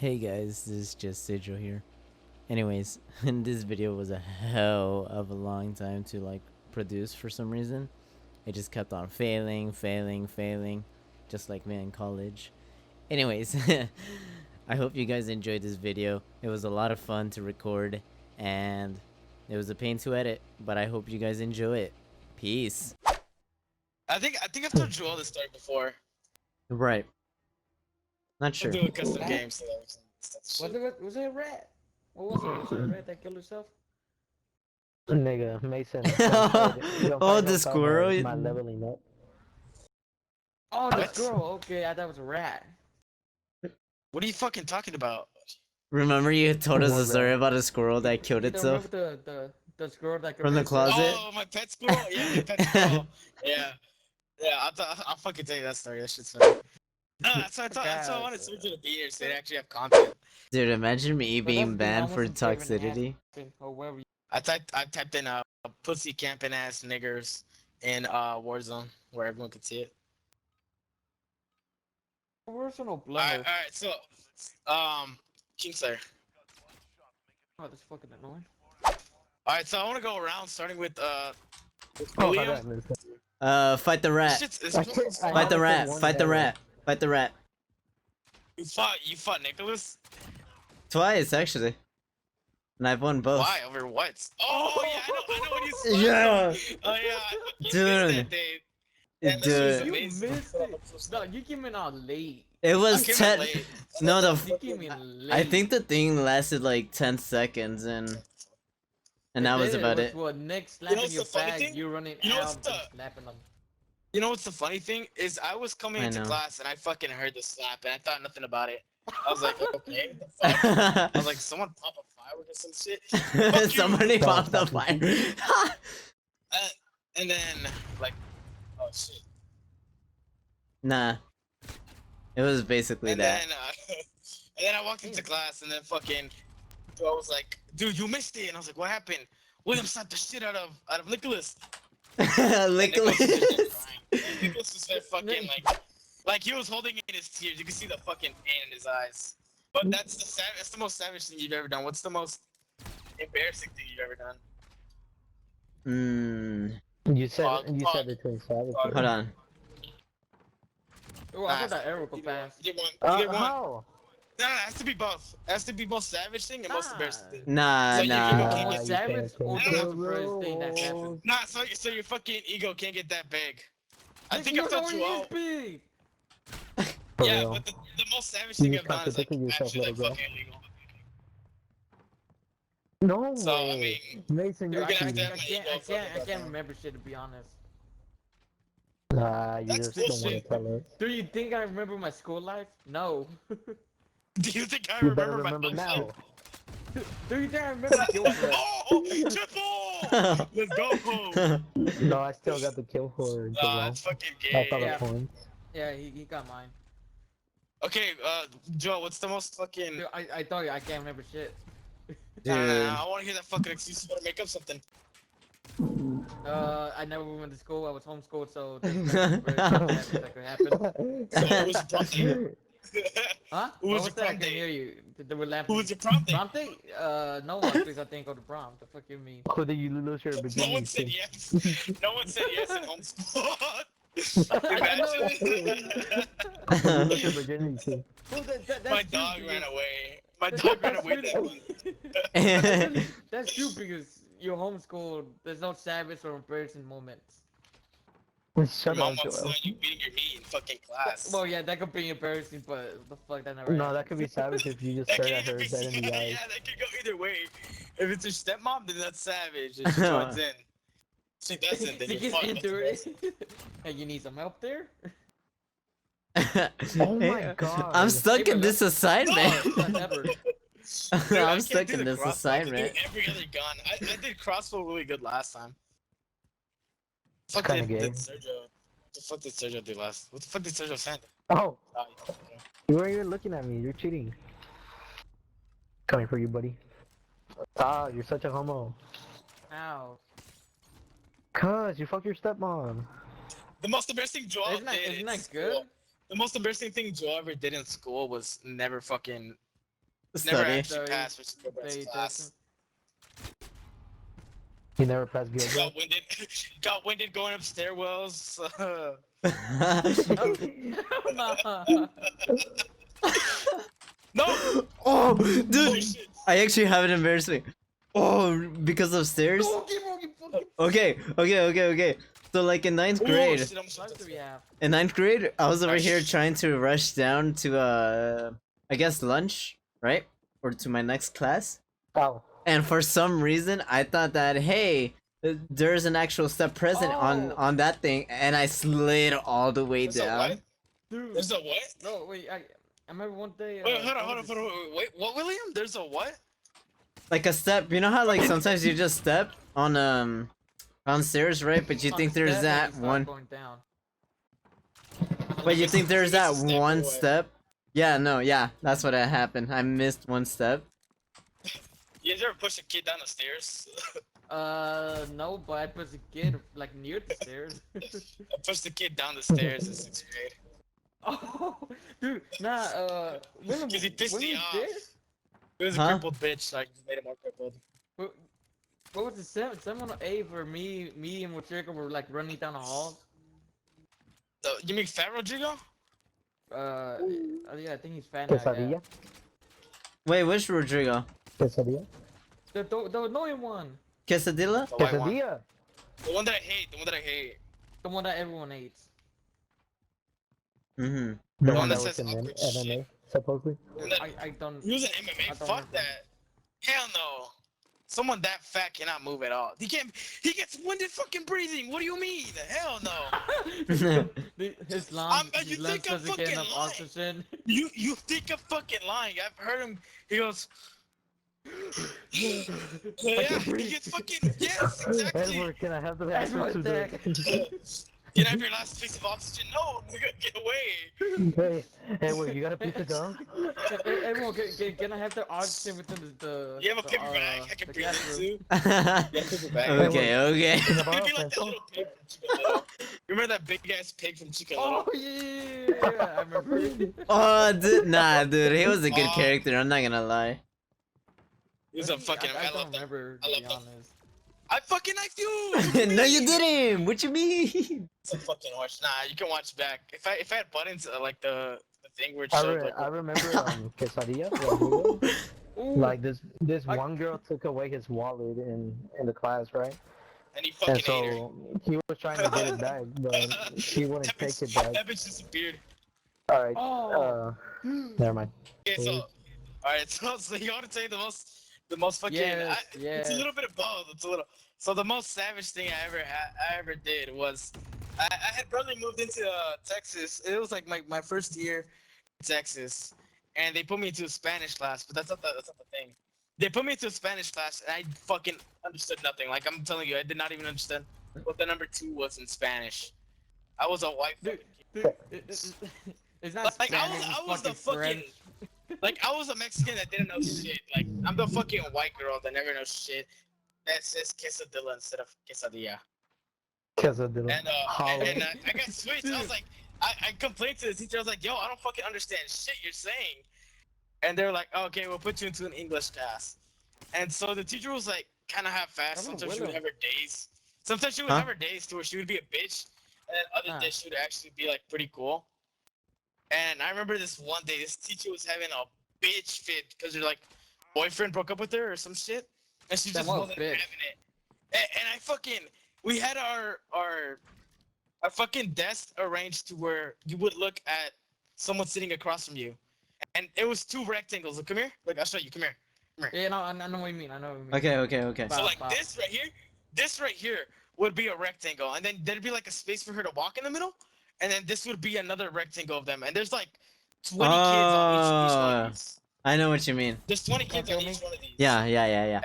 Hey guys, this is just Sidro here. Anyways, this video was a hell of a long time to produce for some reason. It just kept on failing, just like me in college. Anyways, I hope you guys enjoyed this video. It was a lot of fun to record and it was a pain to edit, but I hope you guys enjoy it. Peace. I think I've told Joel this story before. Right. Not We'll sure. do a custom game so Was it a rat? What was it? Was it a rat that killed herself? Nigga, Mason. Oh, the squirrel. My leveling up. Oh, the What? squirrel. Okay, I thought it was a rat. What are you fucking talking about? Remember you told us a More story about a squirrel that killed You don't itself? remember the squirrel that From the could closet? Oh, my pet squirrel? Yeah, my pet squirrel. Yeah. Yeah, I'll fucking tell you that story. That shit's funny. No, that's why I wanted Sergio to be here so they actually have content. Dude, imagine me But being that's banned for almost a favorite toxicity. Or wherever you... I typed in pussy camping ass niggers in Warzone where everyone could see it. Where's no blood? Alright, so Kingslayer. Oh, that's fucking annoying. Alright, so I wanna go around starting with Oh, William. Fight the rat. Fight the rat. Fight the rat. Fight the rat. You fought Nicholas? Twice, actually. And I've won both. Why? Over what? Oh, yeah, I know what you said. Yeah. Oh, yeah. You Dude. missed that, Dave. Yeah, Dude. You amazing. missed it. No, you came in all late. It was I came in 10. late. No, You came in late. I think the thing lasted like 10 seconds and that was about it. Well, Nick slapping what's your the funny back, thing? you running You know out what's and the- slapping them. You know what's the funny thing? Is I was coming I into know. class and I fucking heard the slap and I thought nothing about it. I was like, okay, what the fuck? I was like, someone pop a firework or some shit? Fuck you. Somebody popped the fire. And then, like, oh shit. Nah. It was basically And that. then, and then I walked into class and then fucking, I was like, dude, you missed it. And I was like, what happened? William slapped the shit out of Nicholas. Nicholas. Nicholas was there fucking like he was holding in his tears. You can see the fucking pain in his eyes. But that's the most savage thing you've ever done. What's the most embarrassing thing you've ever done? You said Fuck. between savage. Fuck. Hold on. Oh, I thought that arrow go Either one. fast. Either one. Either one. How? No, it has to be both. It has to be most savage thing and most embarrassing thing. Nah, So you nah. can The get most it. savage or can't. the most first thing that happened? Nah, so your fucking ego can't get that big. I Nick, think you I've know told he you is all. big. For Yeah, real. but the most savage thing You I've done is like contradicting yourself, actually like little bro. fucking illegal. No So I way. mean, Mason, Dude, you're I gonna have cheating. to have my ego can't remember shit to be honest. Nah, you That's just don't want to bullshit. tell us. Do you think I remember my school life? No. Do you think I You remember better my remember now. function? Do you think I remember Gilbert? Oh, triple! Let's go! No, I still got the kill for Joel. It's fucking I gay. thought Yeah. of points. Yeah, he got mine. Okay, Joe, what's the most fucking? Dude, I told you I can't remember shit. Dude. I want to hear that fucking excuse. You better make up something. I never went to school. I was homeschooled, so that could happen. So who was your prom date? Huh? Who was What your that? I prom can hear date? you. They were laughing. Who was your prom date? Prom date? No one, because I didn't go to prom. The fuck you mean? Who did you lose your No virginity one said to? yes. No one said yes in homeschool. I know. Who did you lose your virginity to? Well, that's My true dog because- ran away. My dog ran away that month. That's true because you're homeschooled. There's no savage or embarrassing moments. Shut Mom up, wants to Joel. know you beating your meat in fucking class. Well, yeah, that could be embarrassing, but the fuck that never. No, happened. that could be savage if you just That stared could at her either be dead in the eyes. yeah, that could go either way. If it's your stepmom, then that's savage. If she joins in. If she doesn't, then She you're gets fucked. into it. Hey, you need some help there? Oh my god. I'm stuck in this assignment. No, never. Dude, I I'm can't stuck do in the this crossbow. I can do assignment. every other gun. I did crossbow really good last time. It's Fuck kinda did gay. Sergio? What the fuck did Sergio do last? What the fuck did Sergio send? Oh, Oh, you weren't even looking at me. You're cheating. Coming for you, buddy. Ah, you're such a homo. Ow. Cuz, you fuck your stepmom. the most embarrassing Joel did Isn't in that school. good? The most embarrassing thing Joel ever did in school was never fucking Never Study. actually Study. passed for skill best Pay class. You never passed Gil bro? Got winded. Got winded going up stairwells. attention. Nah. No. Oh, Oh dude, shit. I actually have an embarrassing. Oh, because of stairs. Okay. So like in ninth Oh grade, shit. I'm sorry. What do we have? in ninth grade, I was over Ah, here sh- trying to rush down to I guess lunch, right, or to my next class. Oh. And for some reason, I thought that hey, there's an actual step present Oh. on that thing, and I slid all the way There's a what? down. Dude. There's a what? No, wait. I remember one day. Wait, hold on, I hold on, was hold on. Wait, what, William? There's a what? Like a step. You know how like sometimes you just step on stairs, right? But you on think the there's step and that you start one. Going down. But you think there's that Missed a step or one what? step? Yeah, no, yeah, that's what happened. I missed one step. You guys ever push a kid down the stairs? No, but I was a kid like near the stairs. I pushed the kid down the stairs in 6th grade. Oh, dude, nah. When 'Cause he pissed when me was off. this? It was a Huh? crippled bitch, so I just made him more crippled. What was the 7 where me and Mochirico were like running down the halls? You mean Fat Rodrigo? Yeah, I think he's fat now. Yeah. Quesadilla? Wait, which Rodrigo? Quesadilla? The annoying one, Quesadilla? The white one. Quesadilla? The one that I hate. The one that I hate. the one that everyone hates. Mm-hmm. The one one that that was says in awkward MMA, shit. supposedly? The one that- I don't. He was in I MMA. don't Fuck remember. that. Hell no. Someone that fat cannot move at all. He can't. He gets winded fucking breathing. What do you mean? Hell no. His lungs you lungs think I'm doesn't get fucking enough lying. oxygen. You think I'm fucking lying? I've heard him. He goes. Yeah, he gets fucking yes, exactly. Edward, can I have the That's answer my to deck. Can I have your last piece of oxygen? No, nigga, get away. Hey, Edward, you got a piece of gum? Everyone, can I have the oxygen within the You have a paper bag. I can the breathe gas in room? too. Yeah, paper bag. Okay. Can I It's borrow gonna a be like that pencil? little pig from Chicken Little. You remember that big ass pig from Chicken Little? Oh yeah, I remember. Oh, dude, he was a good Oh. character. I'm not gonna lie. He was a fucking. I I don't love that. remember, I to love be that. honest. I fucking knifed you. No, you didn't. What you mean? It's a fucking horse. Nah, you can watch back. If I had buttons like the thing where it I, showed like. I remember Quesadilla. Rodrigo. Ooh, Like this I- one girl took away his wallet in the class, right? And he And fucking ate her. so he was trying to get it back, but she wouldn't That take bitch- it back. That bitch disappeared. All right. Oh. Never mind. Okay, so, alright, so you want to tell you the most fucking, Yes, it's a yes. little bit of both, it's a little, so the most savage thing I ever did was, I had brother moved into Texas, it was like my first year in Texas, and they put me into a Spanish class, but that's not the thing. They put me into a Spanish class, and I fucking understood nothing, like I'm telling you, I did not even understand what the number 2 was in Spanish. I was a white Dude, fucking dude, it's not Like, Spanish, I it's was the fucking French. like I was a Mexican that didn't know shit. Like I'm the fucking white girl that never knows shit. That says quesadilla instead of quesadilla. Quesadilla. And Hollow. I got switched. I was like, I complained to the teacher. I was like, yo, I don't fucking understand shit you're saying. And they're like, okay, we'll put you into an English class. And so the teacher was like, kind of half-assed. Sometimes she would have her days. Sometimes she would have her days to where she would be a bitch, and then other days she would actually be like pretty cool. And I remember this one day, this teacher was having a bitch fit because her like boyfriend broke up with her or some shit, and she just wasn't having it. And I fucking, we had our fucking desk arranged to where you would look at someone sitting across from you, and it was 2 rectangles. Look, come here. Look, I'll show you. Come here. Yeah, no, I know what you mean. I know what you mean. Okay. So like this right here would be a rectangle, and then there'd be like a space for her to walk in the middle, and then this would be another rectangle of them, and there's like 20 kids on each one of these. I know what you mean. There's 20 kids on each one of these. Yeah. And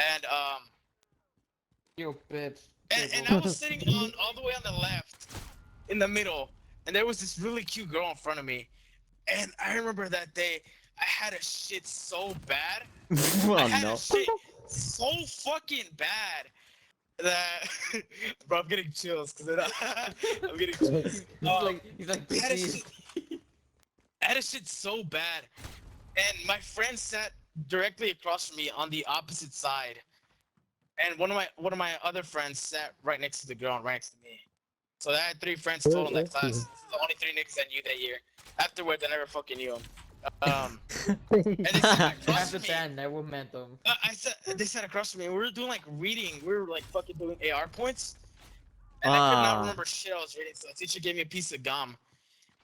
You bitch. and I was sitting on all the way on the left, in the middle, and there was this really cute girl in front of me, and I remember that day I had a shit so bad. I had a shit so fucking bad that bro, I'm getting chills because I'm getting chills. He's like I had a bitchy. shit- I had a shit so bad, and my friend sat directly across from me on the opposite side, and one of my other friends sat right next to the girl, right next to me. So I had 3 friends total in that class. This is the only 3 niggas I knew that year. Afterwards, I never fucking knew them. And they sat across After from me. that, never met them. They sat across from me. And we were doing like reading. We were like fucking doing AR points. And I could not remember shit I was reading. So the teacher gave me a piece of gum.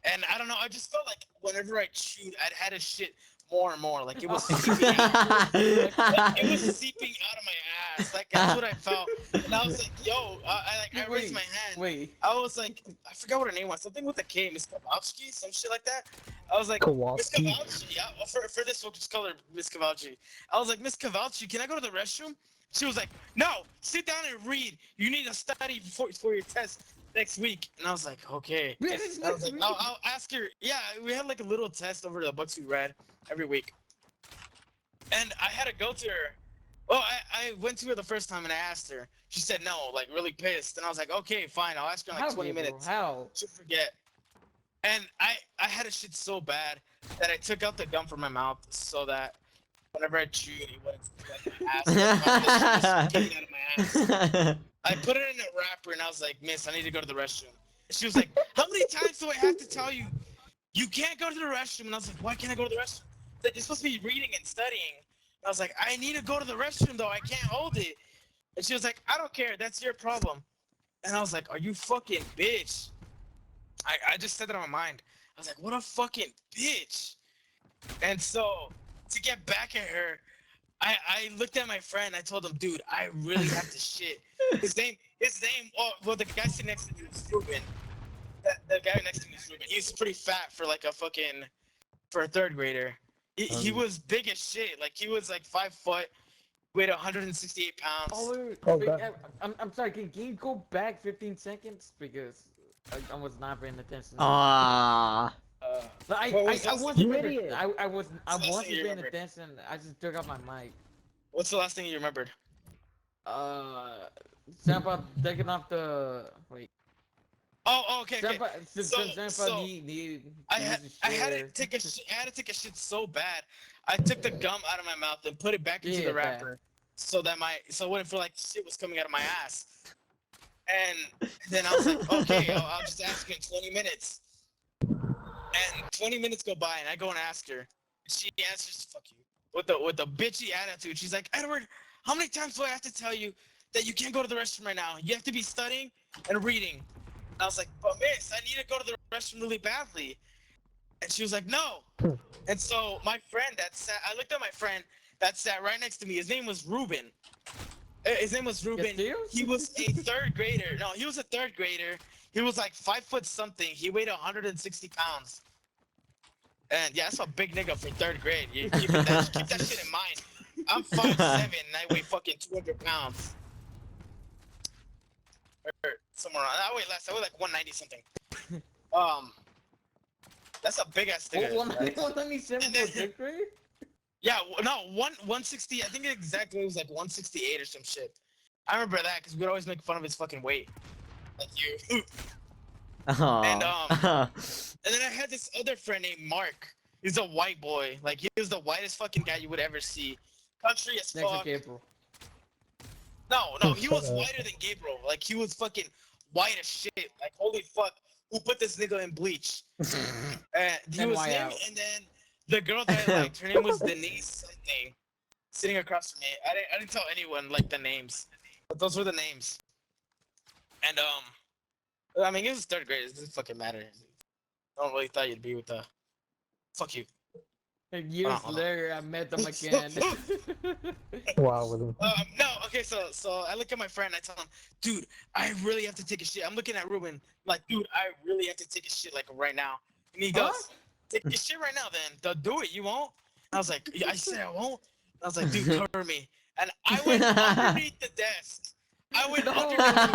And I don't know. I just felt like whenever I chewed, I'd had to shit more and more. Like it was seeping out. Like, it was seeping out of my ass. Like that's what I felt. And I was like, yo, I raised my hand. Wait. I was like, I forgot what her name was. Something with a K, Miss Kowalski, some shit like that. I was like, Miss Kowalski. Kowalski. Yeah, for this one, just call her Miss Kowalski. I was like, Miss Kowalski, can I go to the restroom? She was like, no, sit down and read. You need to study for your test next week. And I was like, okay. I was like, I'll ask her. Yeah, we had like a little test over the books we read every week. And I had to go to her. Well, I went to her the first time and I asked her. She said no, like really pissed. And I was like, okay, fine. I'll ask her in like 20 minutes. How? She'll forget. And I had a shit so bad that I took out the gum from my mouth so that whenever I chewed, it wouldn't like my ass. Like, my shit was coming out of my ass. I put it in a wrapper and I was like, Miss, I need to go to the restroom. And she was like, how many times do I have to tell you? You can't go to the restroom. And I was like, why can't I go to the restroom? Like, you're supposed to be reading and studying. And I was like, I need to go to the restroom though. I can't hold it. And she was like, I don't care. That's your problem. And I was like, are you fucking bitch? I just said that on my mind. I was like, what a fucking bitch. And so to get back at her, I looked at my friend. I told him, dude, I really have to shit. His name, well, the guy sitting next to me was Ruben. The guy next to me was Ruben. He was pretty fat for like for a third grader. He was big as shit. Like he was like 5 foot, weighed 168 pounds. Oh, wait, I'm sorry. Can you go back 15 seconds because I was not paying attention. Ah. I wasn't paying. I wasn't paying attention. I just took out my mic. What's the last thing you remembered? Sampa taking off the wait. Oh, okay. I had to take a shit so bad. I took the gum out of my mouth and put it back into the wrapper, so it wouldn't feel like shit was coming out of my ass. And then I was like, okay, I'll just ask her in 20 minutes. And 20 minutes go by, and I go and ask her. And she answers, "Fuck you," with the bitchy attitude. She's like, Edward, how many times do I have to tell you that you can't go to the restroom right now? You have to be studying and reading. And I was like, but miss, I need to go to the restroom really badly. And she was like, no. And so my friend I looked at my friend that sat right next to me. His name was Ruben. His name was Ruben. He was a third grader. No, he was a third grader. He was like 5 foot something. He weighed 160 pounds. And yeah, that's a big nigga for third grade. You keep that shit in mind. I'm 5'7" and I weigh fucking 200 pounds. Or somewhere around. I weigh less. I weigh like 190 something. That's a big ass nigga. 197 for third grade? Yeah, no, 160. I think exactly it was like 168 or some shit. I remember that because we'd always make fun of his fucking weight, like you. And then I had this other friend named Mark. He's a white boy. Like he was the whitest fucking guy you would ever see. Country as fuck. No, he was whiter than Gabriel. Like he was fucking white as shit. Like holy fuck, who put this nigga in bleach? He was him, and then the girl that I liked, her name was Denise something, sitting across from me. I didn't tell anyone like the names, but those were the names. And I mean, it was third grade. It doesn't fucking matter. I don't really thought you'd be with the. Fuck you. Years later, I met them again. Wow. No, okay, so I look at my friend. I tell him, dude, I really have to take a shit. I'm looking at Ruben, like, dude, I really have to take a shit, like, right now. And he goes, take your shit right now, then. Do it. You won't. I was like, I said I won't. I was like, dude, cover me. And I went underneath the desk. Underneath the desk,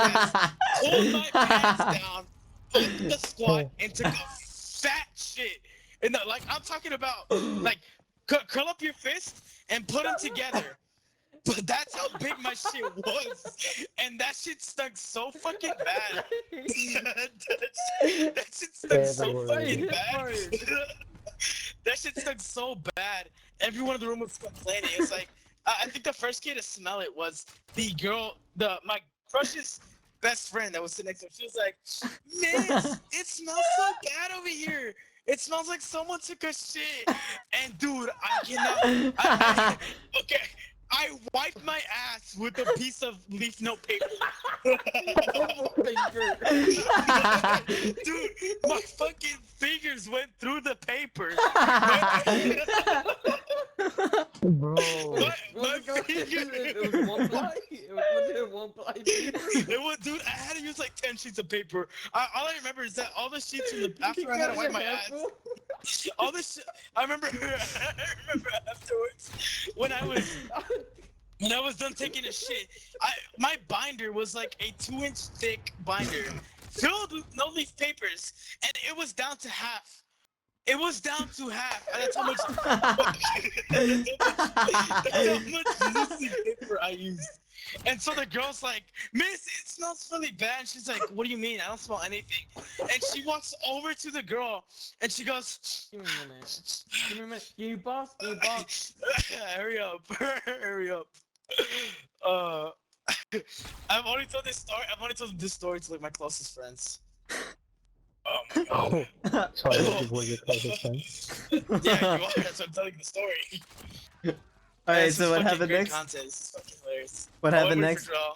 pulled my pants down, pulled the squat, and took a fat shit. And like I'm talking about, like curl up your fist and put them together. But that's how big my shit was, and that shit stunk so fucking bad. That shit stunk so fucking bad. That shit stunk so bad, everyone in the room was complaining. It's like I think the first kid to smell it was the girl, my crush's best friend that was sitting next to him. She was like, "Man, it smells so bad over here. It smells like someone took a shit." And dude, I cannot. Okay, I wiped my ass with a piece of leaf note paper. Dude, my fucking fingers went through the paper. Bro. My fingers. It was one ply. Was it one ply? It was, dude. I had to use like 10 sheets of paper. All I remember is that all the sheets from the after I had to wipe my ass. All this. I remember. I remember afterwards when I was done taking a shit. My binder was like a 2-inch thick binder filled with no leaf papers, and it was down to half. It was down to half, and that's how much. That's how much loose leaf paper I used. And so the girl's like, "Miss, it smells really bad." And she's like, "What do you mean? I don't smell anything." And she walks over to the girl, and she goes, Give me a minute. Give me a minute. You boss. You boss. "Hurry up, hurry up." I've only told this story to like my closest friends. Oh my god. Oh, so I think it was your closest friend. Yeah, you are. That's why I'm telling the story. Alright, This so is what fucking happened great next? Content. This is fucking hilarious. What Oh, I'm happened ready next? for draw.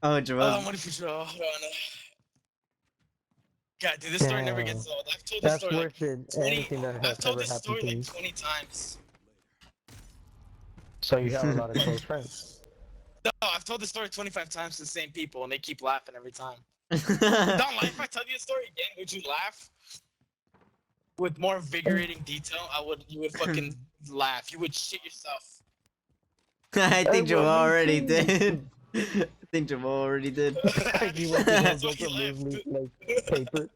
Oh, Oh, Joel. I'm ready for draw. Hold on. God, dude, this story never Damn. gets old. I've told this That's story like worse than 20. anything that I've has told ever this happened story to me. like 20 times. So you have a lot of close friends. No, I've told this story 25 times to the same people, and they keep laughing every time. Don't laugh. If I tell you a story again, would you laugh? With more invigorating detail, you would fucking laugh. You would shit yourself. I think Joel Everyone already thinks- did. I think Joel already did. You went to go That's get why he some left. loose like paper.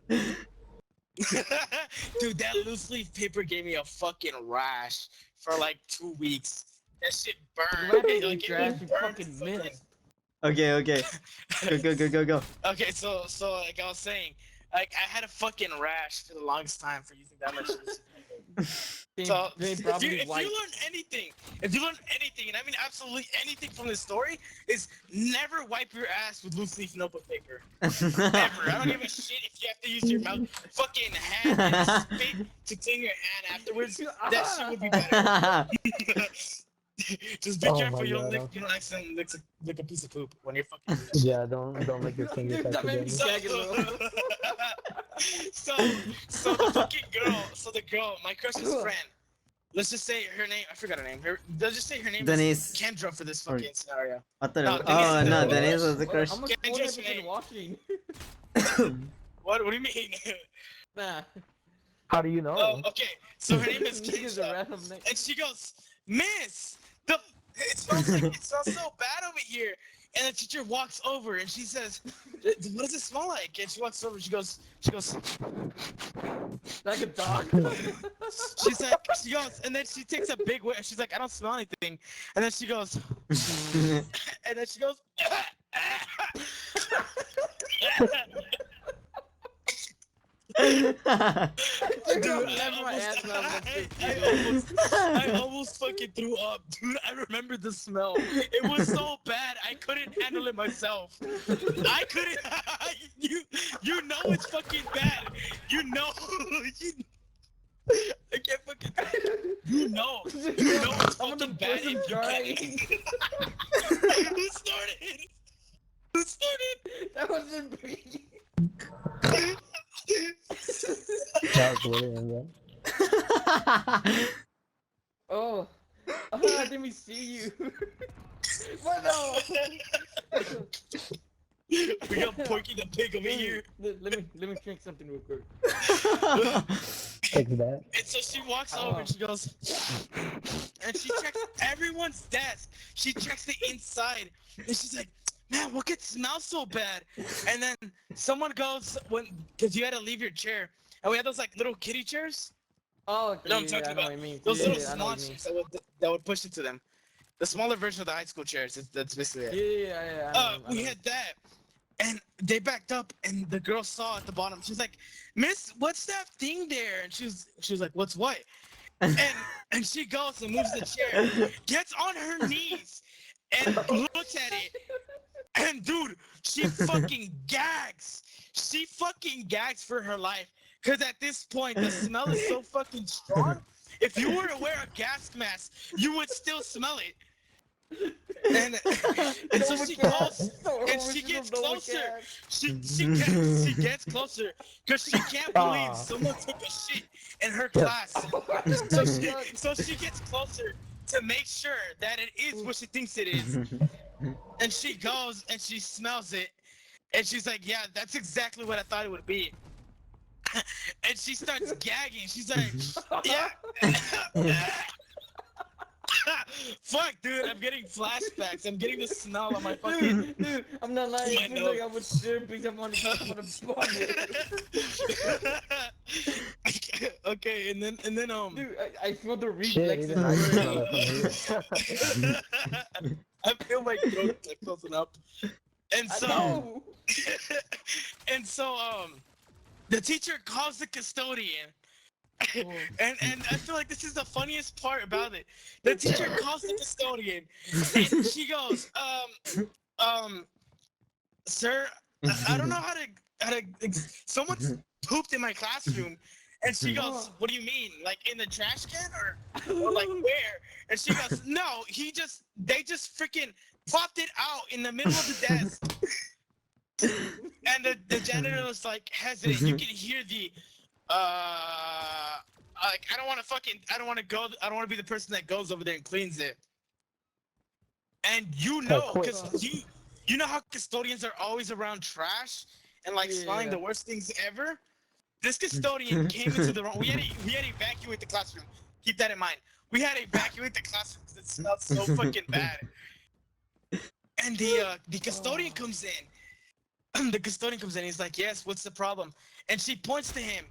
Dude, that loose leaf paper gave me a fucking rash for like 2 weeks. That shit burned. Rapid Like, it trash. You burned fucking fucking- missed. Okay, okay. Go. Okay, so like I was saying, like I had a fucking rash for the longest time for using that much. So They if probably you white. learn anything, and I mean absolutely anything from this story, is never wipe your ass with loose leaf notebook paper. Ever. I don't give a shit if you have to use your mouth, fucking hand and spit to clean your hand afterwards. That shit would be better. Just be Oh careful my you don't God. you don't accidentally lick a piece of poop when you're fucking. Yeah, don't lick your fingers Dude, that made me accidentally. So the fucking girl, my crush's friend. Let's just say her name. I forgot her name. Let's just say her name Denise. is Kendra for this fucking scenario. I thought it No, was, Denise oh is no, the Denise was the crush. How much Can't phone have just you been say- watching? What do you mean? Nah. How do you know? Oh, okay. So her name is Niggas a Kendra, random name. and she goes, "Miss, it smells so bad over here." And the teacher walks over and she says, "What does it smell like?" And she walks over. She goes, Like a dog. she goes, and then she takes a big whiff. She's like, "I don't smell anything." And then she goes, Dude, I almost fucking threw up, dude. I remember the smell. It was so bad, I couldn't handle it myself. I couldn't. You know it's fucking bad. You know. I can't fucking. You know it's fucking bad. If you can't. Who started? Who started? That wasn't me. That was William, yeah. Oh, I didn't see you. What no? We got Porky the Pig over here. Let me drink something real quick. Take that. And so she walks over and she goes, and she checks everyone's desk. She checks the inside, and she's like, "Man, what could smell so bad?" And then someone goes, because you had to leave your chair, and we had those like little kiddie chairs. Oh, okay, You know what I'm yeah, talking I know about? what you mean. Those Yeah, little I know small what you mean. chairs that would push into them. The smaller version of the high school chairs. That's basically it. Yeah, I know. We had that, and they backed up, and the girl saw at the bottom. She's like, "Miss, what's that thing there?" And she was like, "What's what?" and she goes and moves the chair, gets on her knees, and looks at it. And dude, she fucking gags. She fucking gags for her life. Cause at this point, the smell is so fucking strong. If you were to wear a gas mask, you would still smell it. And so she goes and she gets closer. She gets closer because she can't believe someone took a shit in her class. So she gets closer to make sure that it is what she thinks it is. And she goes and she smells it, and she's like, "Yeah, that's exactly what I thought it would be." And she starts gagging. She's like, "Yeah." Fuck, dude, I'm getting flashbacks. I'm getting the smell on my fucking. Dude, I'm not lying. It feels like I would shit because I'm on a bucket. Okay, and then Dude, I feel the Shit, reflex in even I can smell my it from here. I feel my throat like closing up. And so No. and so the teacher calls the custodian. And I feel like this is the funniest part about it. The teacher calls the custodian and she goes, sir, I don't know how to someone's pooped in my classroom. And she goes, what do you mean? Like in the trash can or like where? And she goes, no, they just freaking popped it out in the middle of the desk. And the janitor was like hesitant. You can hear the like I don't want to be the person that goes over there and cleans it. And you know, because you know how custodians are always around trash and like smelling the worst things ever. This custodian came into the room. We had to evacuate the classroom. Keep that in mind. We had to evacuate the classroom because it smelled so fucking bad. And the custodian comes in. The custodian comes in. He's like, "Yes, what's the problem?" And she points to him.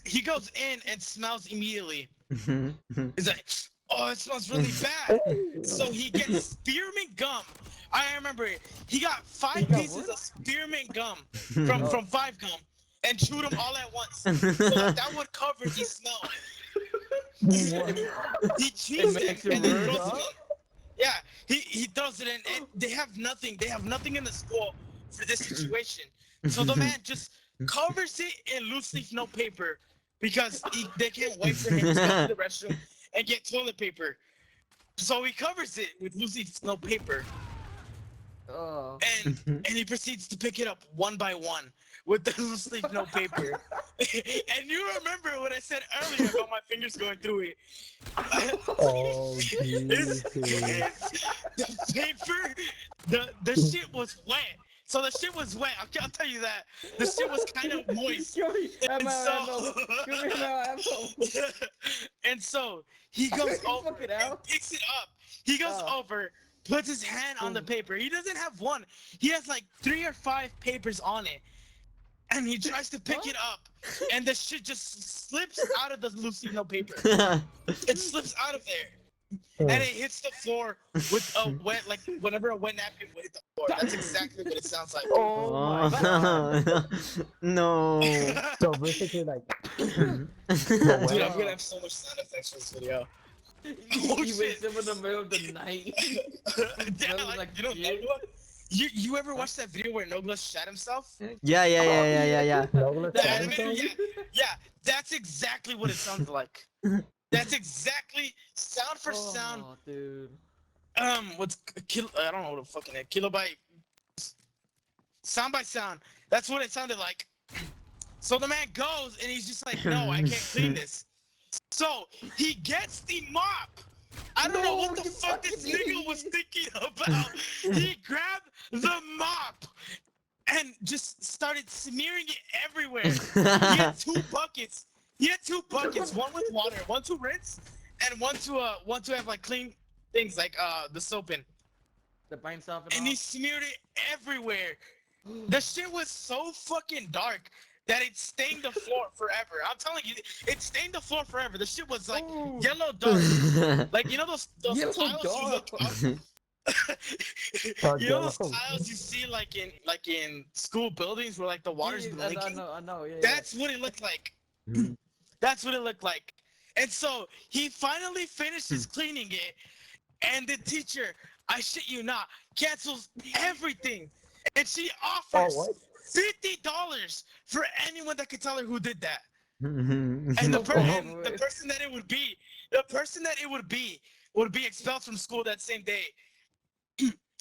He goes in and smells immediately. He's like, "Oh, it smells really bad." So he gets spearmint gum. I remember it. He got 5 pieces of spearmint gum from 5 Gum and chewed them all at once. So that would cover the smell. He chews them and then throws them in. Yeah, he throws it in. And they have nothing. They have nothing in the school for this situation. So the man just covers it in loose leaf note paper because they can't wait for him to go to the restroom and get toilet paper. So he covers it with loose leaf note paper. And he proceeds to pick it up one by one with the loose leaf note paper. And you remember what I said earlier about my fingers going through it. Oh, Jesus. The paper, the shit was wet. So the shit was wet. I'll tell you that. The shit was kind of moist. And so he goes over and picks it up. He goes over, puts his hand on the paper. He doesn't have one. He has like 3 or 5 papers on it. And he tries to pick it up. And the shit just slips out of the loose leaf note paper. It slips out of there. And it hits the floor with a wet, like whenever a wet napkin would hit the floor. That's exactly what it sounds like. Oh my god. No. So basically, like, Dude, I'm gonna have so much sound effects for this video. Oh, he wakes up in the middle of the night. Yeah, like, you know, Nogla? You ever watched that video where Nogla shot himself? Yeah. Yeah, that's exactly what it sounds like. That's exactly sound for sound. Oh, dude. What's I don't know what the fucking kilobyte. Sound by sound. That's what it sounded like. So the man goes and he's just like, "No, I can't clean this." So he gets the mop. I don't know what the fuck this nigga was thinking about. He grabbed the mop and just started smearing it everywhere. He had 2 buckets. He had 2 buckets, one with water, one to rinse, and one to have like clean things like the soap in. The bind stuff And he smeared it everywhere. The shit was so fucking dark that it stained the floor forever. I'm telling you, it stained the floor forever. The shit was like yellow dark. Like, you know those Yellow tiles you look up? You know those tiles you see like in school buildings where like the water's blinking? I know, yeah. That's what it looked like. That's what it looked like. And so he finally finishes cleaning it, and the teacher, I shit you not, cancels everything, and she Oh, offers what? $50 for anyone that could tell her who did that. And and the person that it would be, the person that it would be expelled from school that same day.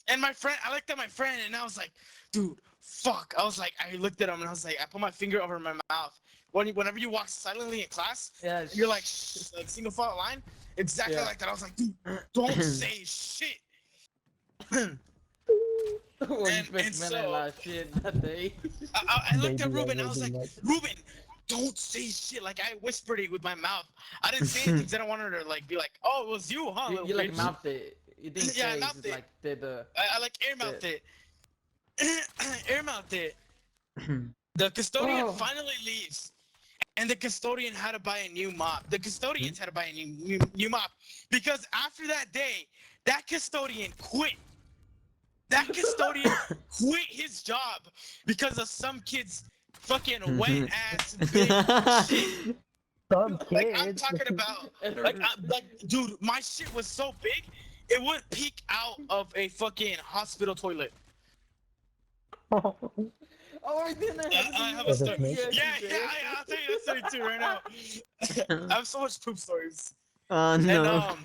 And my friend, I looked at my friend and I was like, dude, fuck. I was like, I looked at him and I was like, I put my finger over my mouth. Whenever you walk silently in class, Yeah. and you're like, shh, like single file line, exactly Yeah. like that. I was like, dude, don't say shit. Well, you been And smelling a so lot of shit that day. I looked at Baby, Ruben. I I was really like, like. Ruben, don't say shit. Like I whispered it with my mouth. I didn't say anything because I don't want her to like be like, oh, it was you, huh, You, little you like bitch. mouthed it. You didn't Yeah, I say. You mouthed just it. like did the. I like air mouthed it. Air mouthed it. then The custodian Oh. finally leaves, and the custodian had to buy a new mop. The custodians had to buy a new mop because after that day, that custodian quit. That custodian quit his job because of some kid's fucking wet ass big shit. Some Like I'm kids. talking about, like dude, my shit was so big, it would peek out of a fucking hospital toilet. Oh, I didn't I have a Was it story. snake? Yeah, I'll tell you that story too right now. I have so much poop stories. oh And no.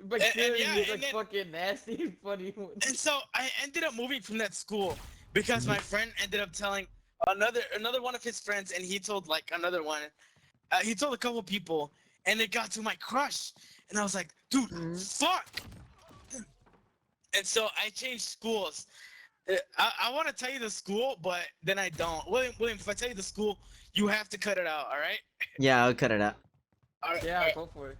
Bacteria yeah, is and like then fucking nasty, funny one. and so I ended up moving from that school because my friend ended up telling another one of his friends, and he told like another one. He told a couple people, and it got to my crush, and I was like, dude, fuck. And so I changed schools. I want to tell you the school, but then I don't. William, if I tell you the school, you have to cut it out. All right. Yeah, I'll cut it out. All right. Yeah, go for it.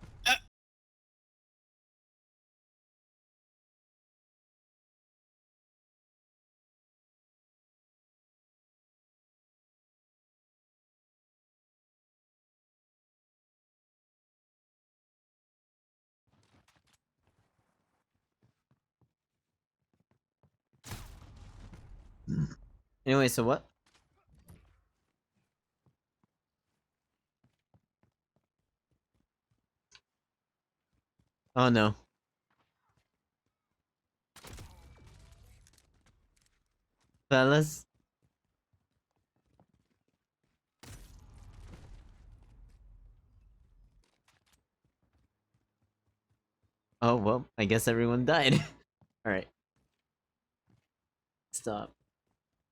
Anyway, so what? Oh no. Fellas? Oh well, I guess everyone died. Alright. Stop.